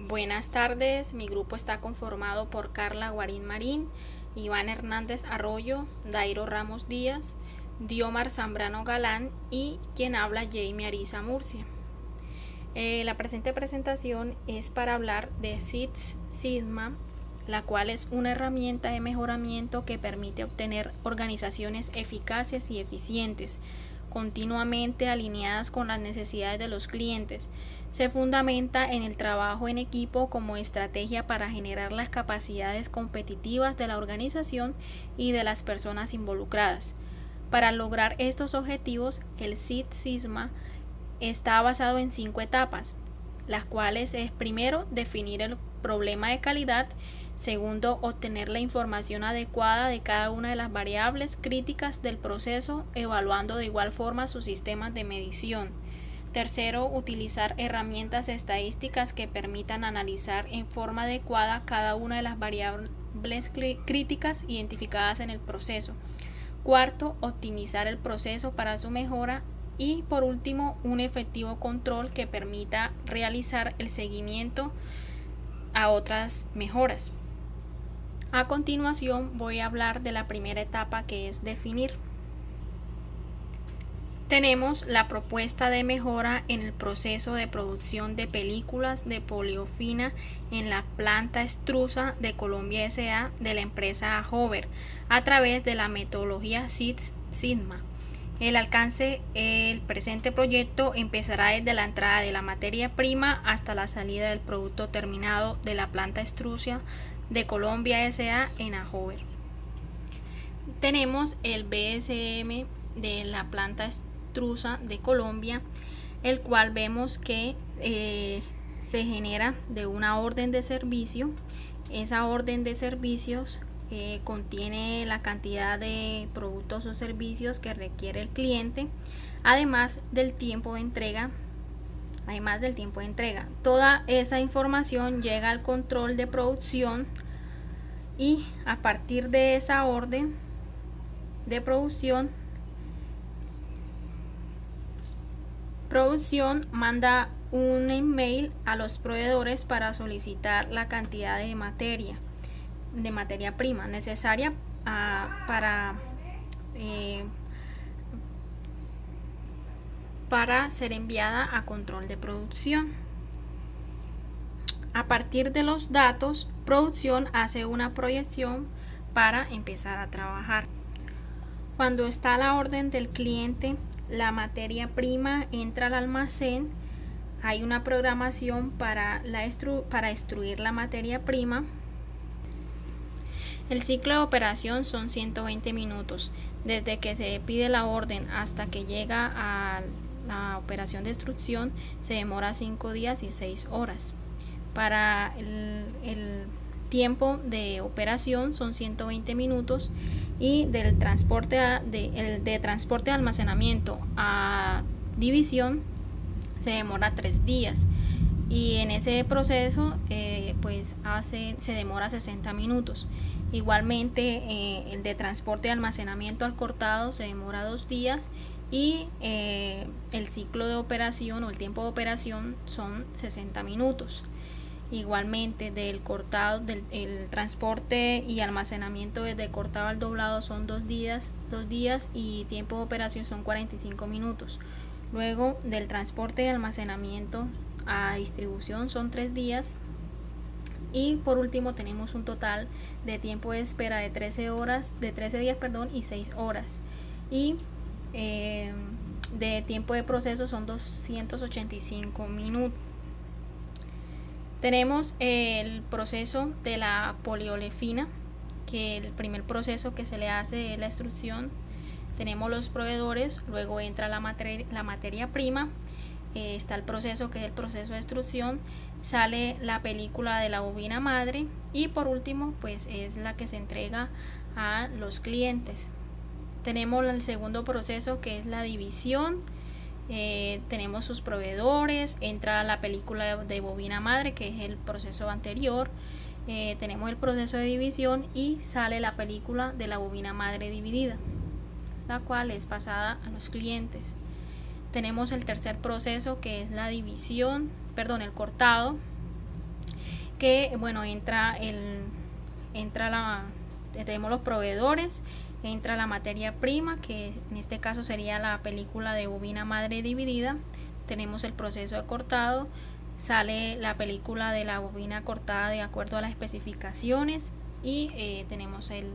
Buenas tardes, mi grupo está conformado por Carla Guarín Marín, Iván Hernández Arroyo, Dairo Ramos Díaz, Diomar Zambrano Galán y quien habla Jamie Ariza Murcia. La presente presentación es para hablar de Six Sigma, la cual es una herramienta de mejoramiento que permite obtener organizaciones eficaces y eficientes, continuamente alineadas con las necesidades de los clientes. Se fundamenta en el trabajo en equipo como estrategia para generar las capacidades competitivas de la organización y de las personas involucradas. Para lograr estos objetivos, el Six Sigma está basado en 5 etapas, las cuales es: primero, definir el problema de calidad; segundo, obtener la información adecuada de cada una de las variables críticas del proceso, evaluando de igual forma sus sistemas de medición; tercero, utilizar herramientas estadísticas que permitan analizar en forma adecuada cada una de las variables críticas identificadas en el proceso; cuarto, optimizar el proceso para su mejora; y por último, un efectivo control que permita realizar el seguimiento a otras mejoras. A continuación voy a hablar de la primera etapa, que es definir. Tenemos la propuesta de mejora en el proceso de producción de películas de poliofina en la planta extrusa de Colombia S.A. de la empresa Hover a través de la metodología Six Sigma. El alcance del presente proyecto empezará desde la entrada de la materia prima hasta la salida del producto terminado de la planta extrusa de Colombia S.A. en Hover. Tenemos el BSM de la planta extrusa de Colombia, el cual vemos que se genera de una orden de servicio. Esa orden de servicios contiene la cantidad de productos o servicios que requiere el cliente, además del tiempo de entrega. Toda esa información llega al control de producción y a partir de esa orden de producción manda un email a los proveedores para solicitar la cantidad de materia prima necesaria para ser enviada a control de producción. A partir de los datos, producción hace una proyección para empezar a trabajar. Cuando está la orden del cliente, la materia prima entra al almacén. Hay una programación para extruir la materia prima. El ciclo de operación son 120 minutos, desde que se pide la orden hasta que llega a la operación de extrusión se demora 5 días y 6 horas. Para el tiempo de operación son 120 minutos y del transporte de transporte de almacenamiento a división se demora 3 días y en ese proceso se demora 60 minutos. Igualmente el de transporte de almacenamiento al cortado se demora 2 días y el ciclo de operación o el tiempo de operación son 60 minutos. Igualmente del cortado, el transporte y almacenamiento desde cortado al doblado son 2 días y tiempo de operación son 45 minutos. Luego del transporte y almacenamiento a distribución son 3 días. Y por último tenemos un total de tiempo de espera de 13 días y 6 horas. Y de tiempo de proceso son 285 minutos. Tenemos el proceso de la poliolefina, que el primer proceso que se le hace es la extrusión. Tenemos los proveedores, luego entra la materia prima, está el proceso que es el proceso de extrusión, sale la película de la bobina madre y por último pues es la que se entrega a los clientes. Tenemos el segundo proceso que es la división. Tenemos sus proveedores, entra la película de bobina madre que es el proceso anterior, tenemos el proceso de división y sale la película de la bobina madre dividida, la cual es pasada a los clientes. Tenemos el tercer proceso que es la el cortado. que bueno, tenemos los proveedores, entra la materia prima, que en este caso sería la película de bobina madre dividida, tenemos el proceso de cortado, sale la película de la bobina cortada de acuerdo a las especificaciones y tenemos el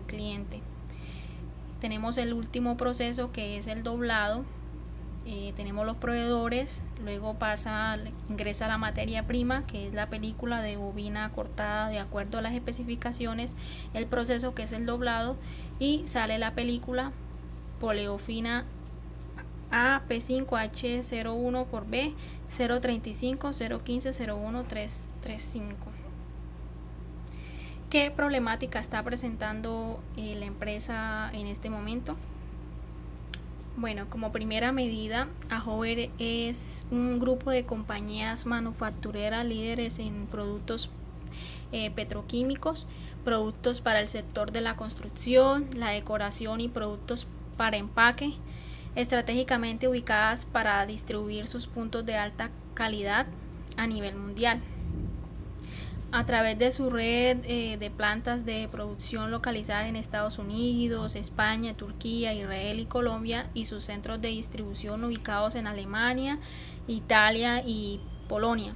cliente. Tenemos el último proceso, que es el doblado. Tenemos los proveedores, luego ingresa la materia prima, que es la película de bobina cortada de acuerdo a las especificaciones, el proceso, que es el doblado, y sale la película poleofina A P5H01 por B 035 015 01 335. ¿Qué problemática está presentando la empresa en este momento? Bueno, como primera medida, Ajover es un grupo de compañías manufactureras líderes en productos petroquímicos, productos para el sector de la construcción, la decoración y productos para empaque, estratégicamente ubicadas para distribuir sus puntos de alta calidad a nivel mundial. A través de su red de plantas de producción localizadas en Estados Unidos, España, Turquía, Israel y Colombia, y sus centros de distribución ubicados en Alemania, Italia y Polonia,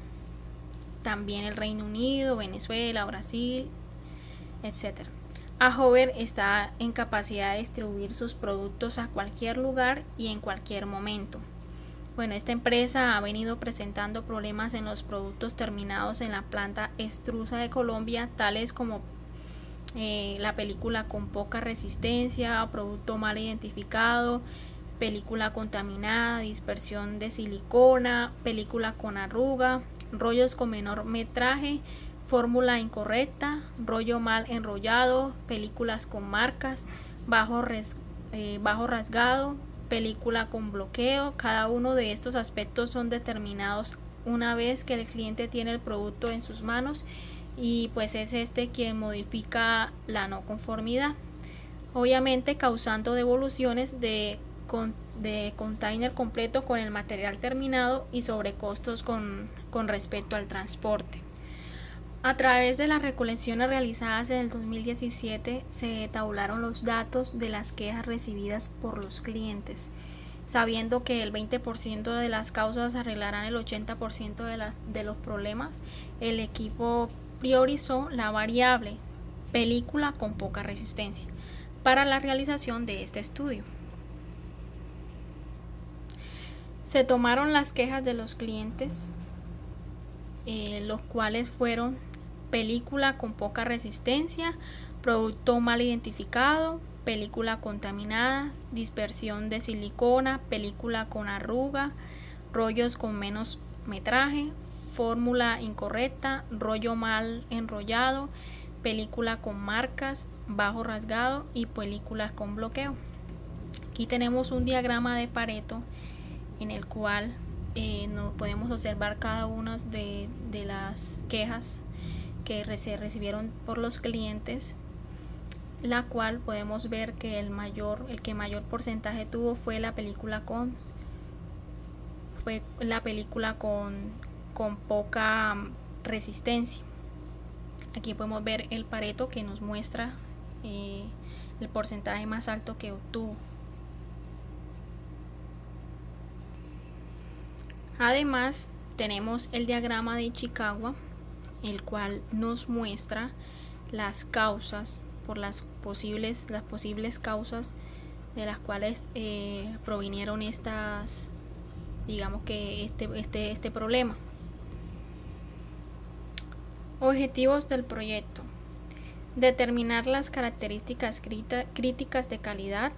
también el Reino Unido, Venezuela, Brasil, etc. Ajover está en capacidad de distribuir sus productos a cualquier lugar y en cualquier momento. Bueno, esta empresa ha venido presentando problemas en los productos terminados en la planta extrusa de Colombia, tales como la película con poca resistencia, producto mal identificado, película contaminada, dispersión de silicona, película con arruga, rollos con menor metraje, fórmula incorrecta, rollo mal enrollado, películas con marcas, bajo rasgado, película con bloqueo. Cada uno de estos aspectos son determinados una vez que el cliente tiene el producto en sus manos, y pues es quien modifica la no conformidad, obviamente causando devoluciones de container completo con el material terminado y sobrecostos con respecto al transporte. A través de las recolecciones realizadas en el 2017 se tabularon los datos de las quejas recibidas por los clientes. Sabiendo que el 20% de las causas arreglarán el 80% de los problemas, el equipo priorizó la variable película con poca resistencia para la realización de este estudio. Se tomaron las quejas de los clientes, los cuales fueron película con poca resistencia, producto mal identificado, película contaminada, dispersión de silicona, película con arruga, rollos con menos metraje, fórmula incorrecta, rollo mal enrollado, película con marcas, bajo rasgado y películas con bloqueo. Aquí tenemos un diagrama de Pareto en el cual nos podemos observar cada una de las quejas que se recibieron por los clientes, la cual podemos ver que el que mayor porcentaje tuvo fue la película con poca resistencia. Aquí podemos ver el Pareto, que nos muestra el porcentaje más alto que obtuvo. Además, tenemos el diagrama de Ishikawa, el cual nos muestra las causas por las posibles causas de las cuales provinieron este problema. Objetivos del proyecto: determinar las características críticas de calidad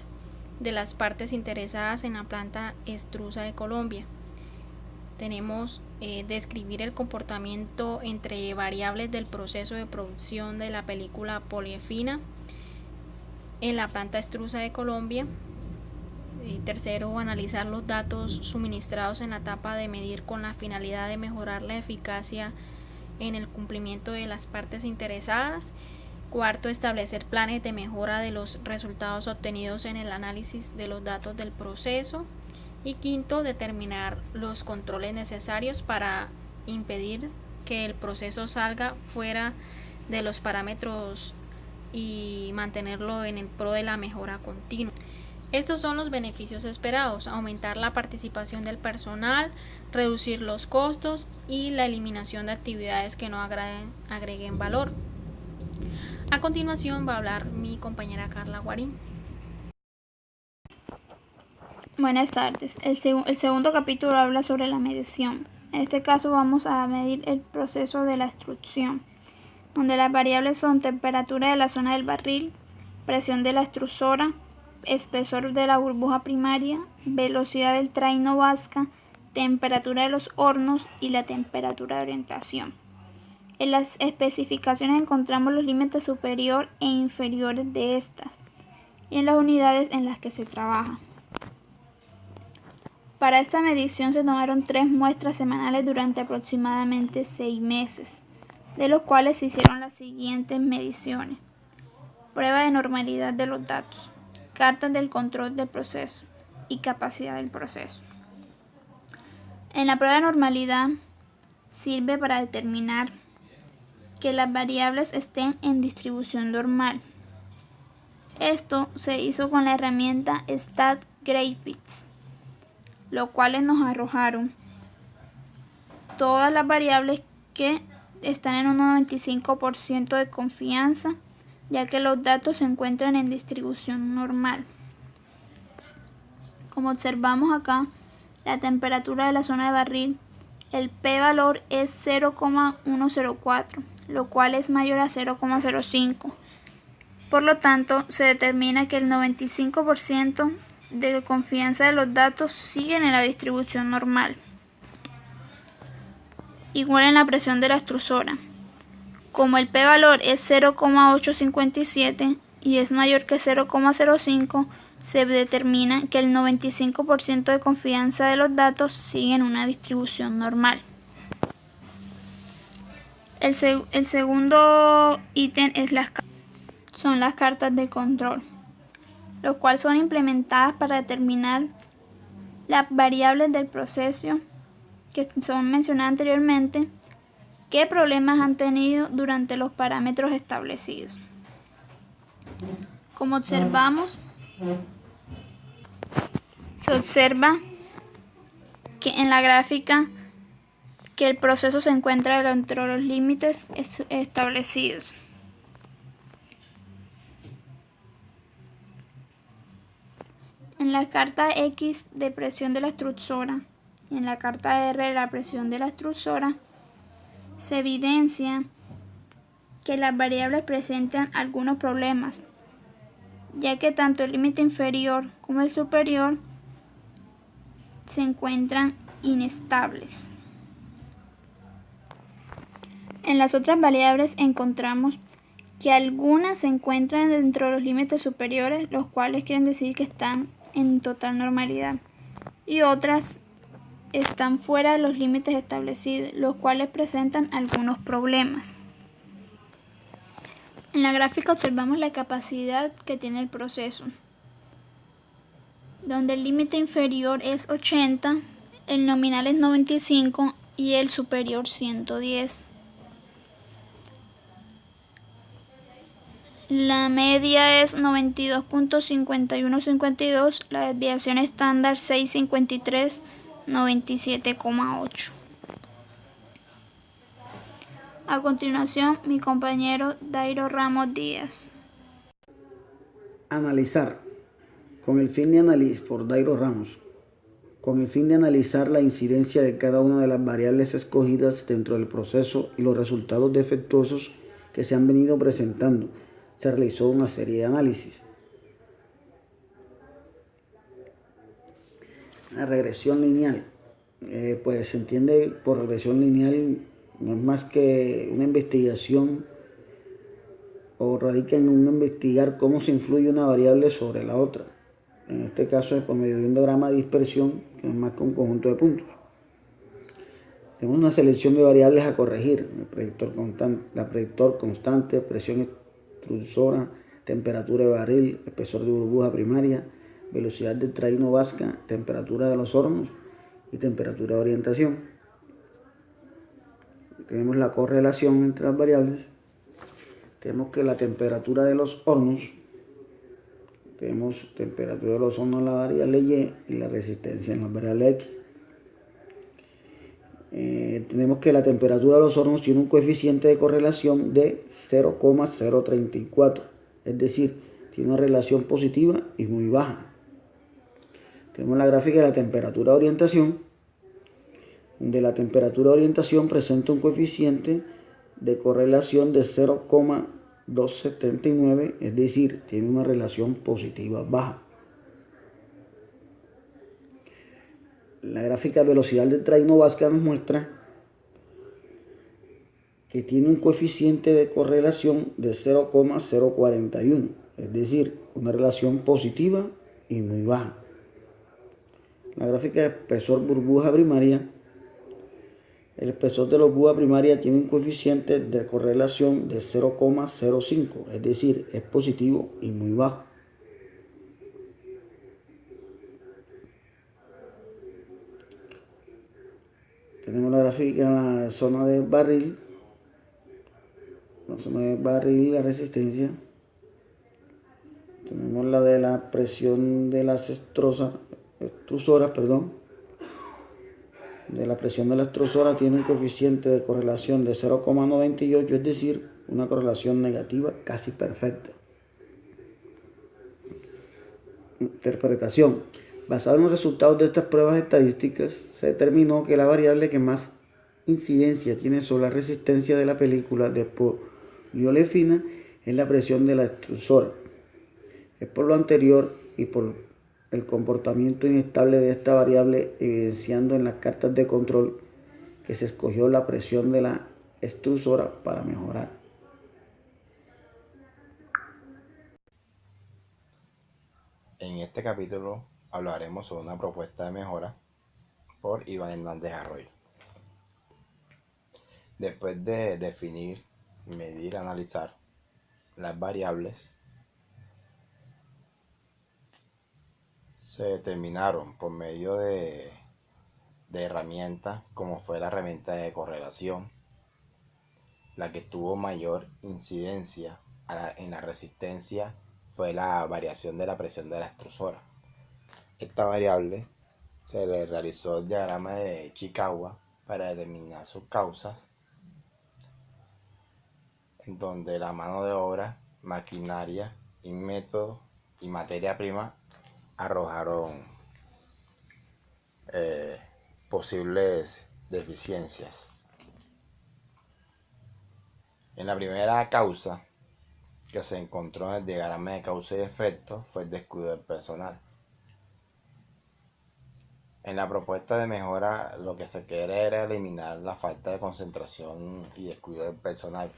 de las partes interesadas en la planta extrusa de Colombia. Tenemos describir el comportamiento entre variables del proceso de producción de la película poliefina en la planta extrusa de Colombia. Tercero, analizar los datos suministrados en la etapa de medir con la finalidad de mejorar la eficacia en el cumplimiento de las partes interesadas. Cuarto, establecer planes de mejora de los resultados obtenidos en el análisis de los datos del proceso. Y quinto, determinar los controles necesarios para impedir que el proceso salga fuera de los parámetros y mantenerlo en el pro de la mejora continua. Estos son los beneficios esperados: aumentar la participación del personal, reducir los costos y la eliminación de actividades que no agreguen valor. A continuación va a hablar mi compañera Carla Guarín. Buenas tardes. El segundo capítulo habla sobre la medición. En este caso vamos a medir el proceso de la extrusión, donde las variables son temperatura de la zona del barril, presión de la extrusora, espesor de la burbuja primaria, velocidad del traino vasca, temperatura de los hornos y la temperatura de orientación. En las especificaciones encontramos los límites superior e inferiores de estas y en las unidades en las que se trabaja. Para esta medición se tomaron 3 muestras semanales durante aproximadamente 6 meses, de los cuales se hicieron las siguientes mediciones: prueba de normalidad de los datos, cartas del control del proceso y capacidad del proceso. En la prueba de normalidad sirve para determinar que las variables estén en distribución normal. Esto se hizo con la herramienta StatGraphics, los cuales nos arrojaron todas las variables que están en un 95% de confianza, ya que los datos se encuentran en distribución normal. Como observamos acá, la temperatura de la zona de barril, el p-valor es 0,104, lo cual es mayor a 0,05. Por lo tanto, se determina que el 95% de confianza de los datos siguen en la distribución normal. Igual en la presión de la extrusora. Como el p-valor es 0,857 y es mayor que 0,05, se determina que el 95% de confianza de los datos sigue en una distribución normal. El segundo ítem son las cartas de control, los cuales son implementadas para determinar las variables del proceso que son mencionadas anteriormente, qué problemas han tenido durante los parámetros establecidos. Como observamos, se observa que en la gráfica que el proceso se encuentra dentro de los límites establecidos. En la carta X de presión de la extrusora y en la carta R de la presión de la extrusora se evidencia que las variables presentan algunos problemas, ya que tanto el límite inferior como el superior se encuentran inestables. En las otras variables encontramos que algunas se encuentran dentro de los límites superiores, los cuales quieren decir que están en total normalidad, y otras están fuera de los límites establecidos, los cuales presentan algunos problemas. En la gráfica observamos la capacidad que tiene el proceso, donde el límite inferior es 80, el nominal es 95 y el superior 110. La media es 92.5152, la desviación estándar 653, 97,8. A continuación, mi compañero Dairo Ramos Díaz. Analizar. Con el fin de analizar la incidencia de cada una de las variables escogidas dentro del proceso y los resultados defectuosos que se han venido presentando, se realizó una serie de análisis. La regresión lineal. Pues se entiende por regresión lineal no es más que una investigación o radica en un investigar cómo se influye una variable sobre la otra. En este caso es por medio de un diagrama de dispersión, que no es más que un conjunto de puntos. Tenemos una selección de variables a corregir: la predictor constante, presión extrusora, temperatura de barril, espesor de burbuja primaria, velocidad del traino vasca, temperatura de los hornos y temperatura de orientación. tenemos la correlación entre las variables, tenemos que la temperatura de los hornos, tenemos temperatura de los hornos en la variable Y y la resistencia en la variable X. Tenemos que la temperatura de los hornos tiene un coeficiente de correlación de 0,034, es decir, tiene una relación positiva y muy baja. Tenemos la gráfica de la temperatura de orientación, donde la temperatura de orientación presenta un coeficiente de correlación de 0,279, es decir, tiene una relación positiva baja. La gráfica de velocidad del traino básica nos muestra que tiene un coeficiente de correlación de 0,041, es decir, una relación positiva y muy baja. La gráfica de espesor burbuja primaria, el espesor de la burbuja primaria tiene un coeficiente de correlación de 0,05, es decir, es positivo y muy bajo. Tenemos la gráfica en la zona del barril, la resistencia. Tenemos la de la presión de las extrusoras, de la presión de la extrusora tiene un coeficiente de correlación de 0,98, es decir, una correlación negativa casi perfecta. Interpretación. Basado en los resultados de estas pruebas estadísticas, se determinó que la variable que más incidencia tiene sobre la resistencia de la película de poliolefina es la presión de la extrusora. Es por lo anterior y por el comportamiento inestable de esta variable evidenciando en las cartas de control que se escogió la presión de la extrusora para mejorar. En este capítulo hablaremos sobre una propuesta de mejora por Iván Hernández Arroyo. Después de definir, medir, analizar las variables, se determinaron por medio de herramientas como fue la herramienta de correlación, la que tuvo mayor incidencia en la resistencia fue la variación de la presión de la extrusora. Esta variable se le realizó el diagrama de Chikawa para determinar sus causas, en donde la mano de obra, maquinaria y método y materia prima arrojaron posibles deficiencias. En la primera causa que se encontró en el diagrama de causa y efecto fue el descuido del personal. En la propuesta de mejora lo que se quiere era eliminar la falta de concentración y descuido del personal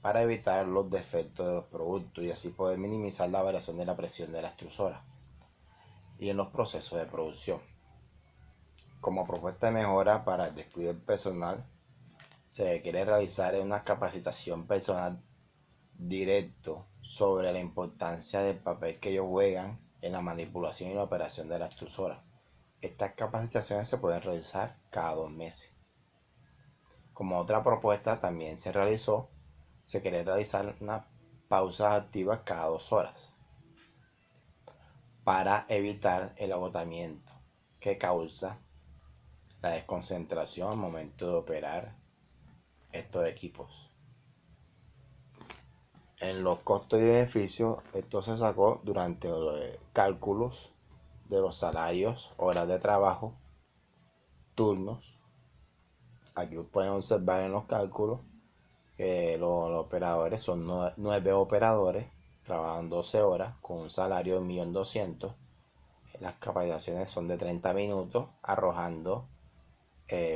para evitar los defectos de los productos y así poder minimizar la variación de la presión de la extrusora y en los procesos de producción. Como propuesta de mejora para el descuido del personal, se quiere realizar una capacitación personal directo sobre la importancia del papel que ellos juegan en la manipulación y la operación de la extrusora. Estas capacitaciones se pueden realizar cada 2 meses. Como otra propuesta también se quiere realizar unas pausas activas cada 2 horas para evitar el agotamiento que causa la desconcentración al momento de operar estos equipos. En los costos y beneficios, esto se sacó durante los cálculos de los salarios, horas de trabajo, turnos. Aquí pueden observar en los cálculos que los operadores son 9 operadores, trabajan 12 horas con un salario de 1.200.000. Las capacitaciones son de 30 minutos, arrojando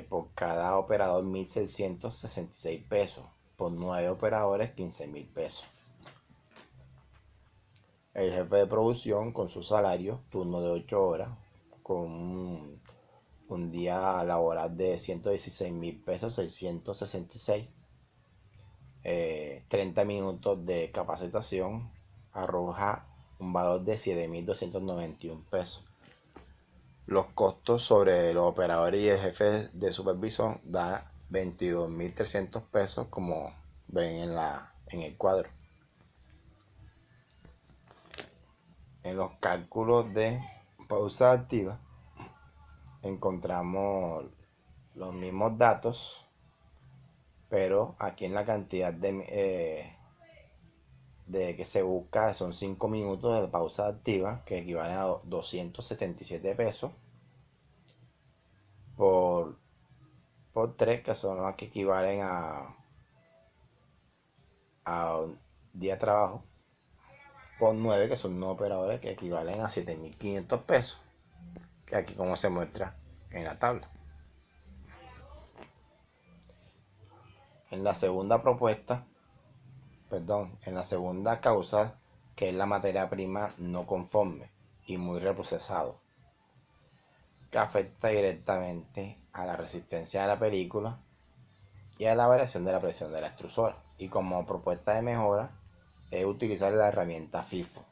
por cada operador 1.666 pesos. Por 9 operadores, 15.000 pesos. El jefe de producción con su salario, turno de 8 horas, con un día laboral de 116.000 pesos, 666. 30 minutos de capacitación arroja un valor de 7.291 pesos. Los costos sobre los operadores y el jefe de supervisión da 22.300 pesos, como ven en el cuadro. En los cálculos de pausa activa encontramos los mismos datos, pero aquí en la cantidad de que se busca son 5 minutos de pausa activa, que equivalen a 277 pesos por 3, que son los que equivalen a un día de trabajo, por 9, que son 9 operadores, que equivalen a 7.500 pesos, que aquí como se muestra en la tabla. En la segunda causa, que es la materia prima no conforme y muy reprocesado, que afecta directamente a la resistencia de la película y a la variación de la presión de la extrusora. Y como propuesta de mejora es utilizar la herramienta FIFO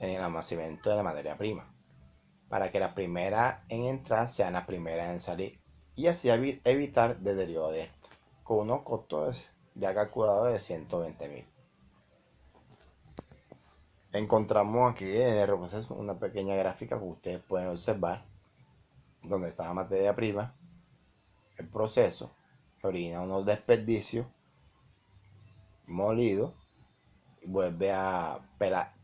en el almacenamiento de la materia prima, para que las primeras en entrar sean las primeras en salir, y así evitar deterioro de esta, con unos costos ya calculados de 120.000. Encontramos aquí en el reproceso una pequeña gráfica que ustedes pueden observar, donde está la materia prima, el proceso, que origina unos desperdicios, molido, y vuelve a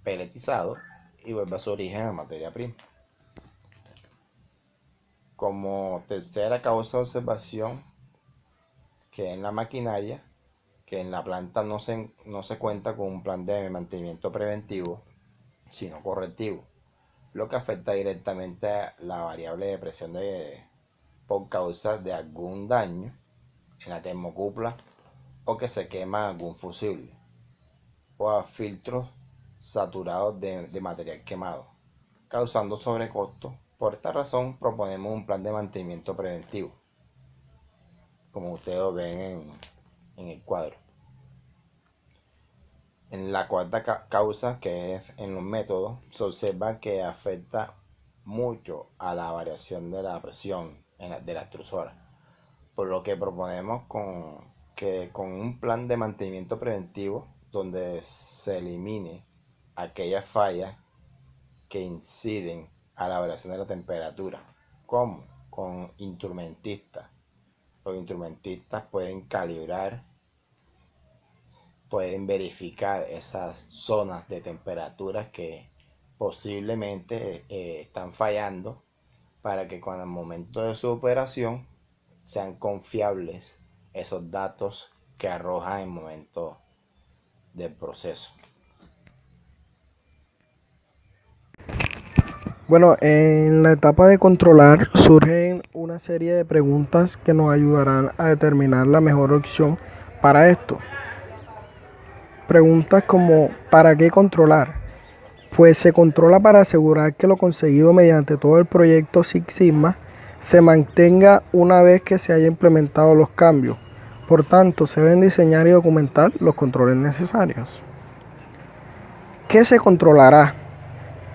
peletizado y vuelve a su origen a materia prima. Como tercera causa de observación, que en la maquinaria, que en la planta no se cuenta con un plan de mantenimiento preventivo, sino correctivo, lo que afecta directamente a la variable de presión por causa de algún daño en la termocupla, o que se quema algún fusible, o a filtros saturados de material quemado, causando sobrecosto. Por esta razón proponemos un plan de mantenimiento preventivo, como ustedes lo ven en el cuadro. En la cuarta causa, que es en los métodos, se observa que afecta mucho a la variación de la presión de la extrusora, por lo que proponemos con un plan de mantenimiento preventivo donde se elimine aquellas fallas que inciden a la variación de la temperatura, como con instrumentistas. Los instrumentistas pueden calibrar, pueden verificar esas zonas de temperaturas que posiblemente están fallando, para que con el momento de su operación sean confiables esos datos que arrojan en el momento del proceso. Bueno, en la etapa de controlar surgen una serie de preguntas que nos ayudarán a determinar la mejor opción para esto. Preguntas como ¿para qué controlar? Pues se controla para asegurar que lo conseguido mediante todo el proyecto Six Sigma se mantenga una vez que se haya implementado los cambios. Por tanto, se deben diseñar y documentar los controles necesarios. ¿Qué se controlará?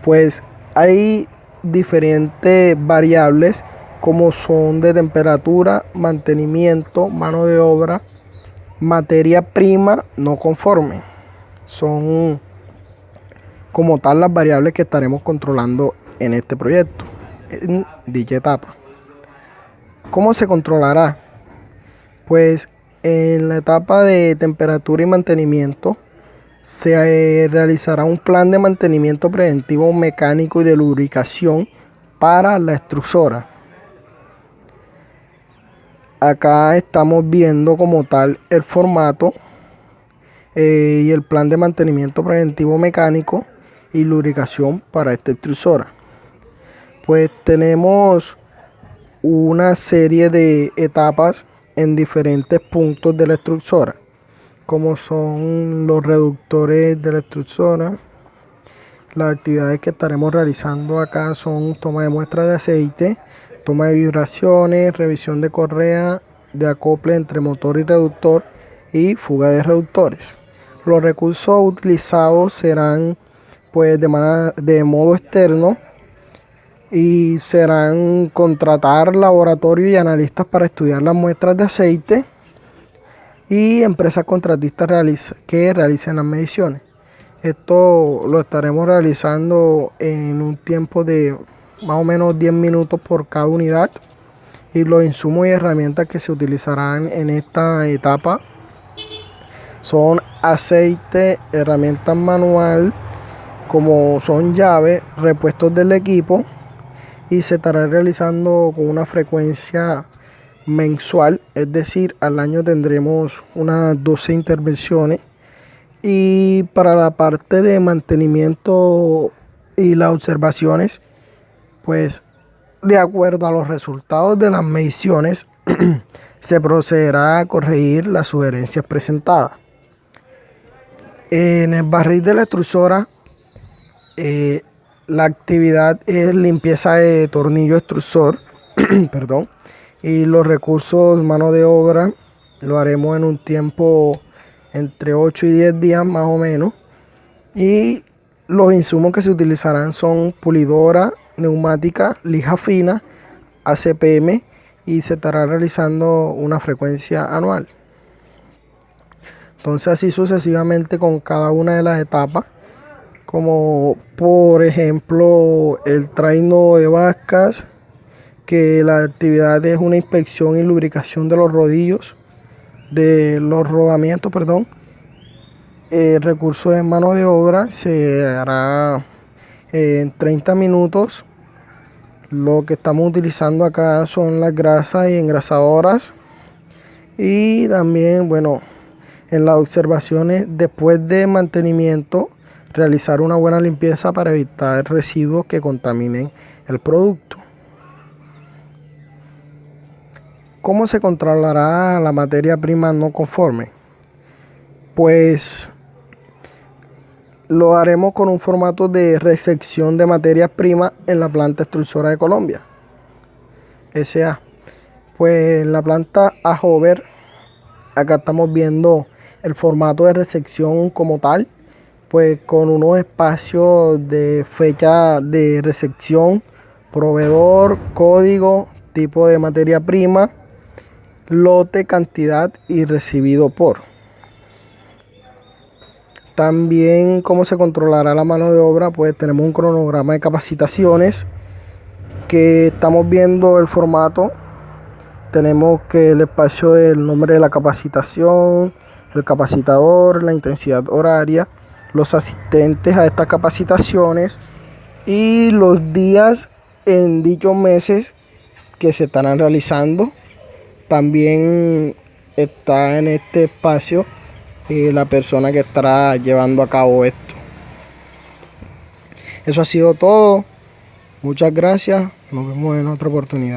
Pues hay diferentes variables como son de temperatura, mantenimiento, mano de obra, materia prima no conforme. Son como tal las variables que estaremos controlando en este proyecto, en dicha etapa. ¿Cómo se controlará? Pues en la etapa de temperatura y mantenimiento se realizará un plan de mantenimiento preventivo mecánico y de lubricación para la extrusora. Acá estamos viendo como tal el formato y el plan de mantenimiento preventivo mecánico y lubricación para esta extrusora. Pues tenemos una serie de etapas en diferentes puntos de la extrusora, como son los reductores de la extrusora. Las actividades que estaremos realizando acá son toma de muestras de aceite, toma de vibraciones, revisión de correa de acople entre motor y reductor y fuga de reductores. Los recursos utilizados serán pues de modo externo y serán contratar laboratorios y analistas para estudiar las muestras de aceite y empresas contratistas que realicen las mediciones. Esto lo estaremos realizando en un tiempo de más o menos 10 minutos por cada unidad, y los insumos y herramientas que se utilizarán en esta etapa son aceite, herramientas manual como son llaves, repuestos del equipo, y se estará realizando con una frecuencia mensual, es decir, al año tendremos unas 12 intervenciones. Y para la parte de mantenimiento y las observaciones, pues de acuerdo a los resultados de las mediciones se procederá a corregir las sugerencias presentadas. En el barril de la extrusora, la actividad es limpieza de tornillo extrusor, perdón, y los recursos mano de obra lo haremos en un tiempo entre 8 y 10 días más o menos, y los insumos que se utilizarán son pulidora, neumática, lija fina, ACPM, y se estará realizando una frecuencia anual. Entonces así sucesivamente con cada una de las etapas, como por ejemplo el traino de vascas, que la actividad es una inspección y lubricación de los rodillos, de los rodamientos, perdón. El recurso de mano de obra se hará en 30 minutos. Lo que estamos utilizando acá son las grasas y engrasadoras, y también, bueno, en las observaciones después de mantenimiento, realizar una buena limpieza para evitar residuos que contaminen el producto. ¿Cómo se controlará la materia prima no conforme? Pues lo haremos con un formato de resección de materias primas en la planta extrusora de Colombia, S.A. Pues en la planta Ajover, acá estamos viendo el formato de resección como tal, pues con unos espacios de fecha de resección, proveedor, código, tipo de materia prima, lote, cantidad y recibido por. También cómo se controlará la mano de obra, pues tenemos un cronograma de capacitaciones que estamos viendo el formato. Tenemos que el espacio del nombre de la capacitación, el capacitador, la intensidad horaria, los asistentes a estas capacitaciones y los días en dichos meses que se estarán realizando. También está en este espacio la persona que estará llevando a cabo esto. Eso ha sido todo. Muchas gracias. Nos vemos en otra oportunidad.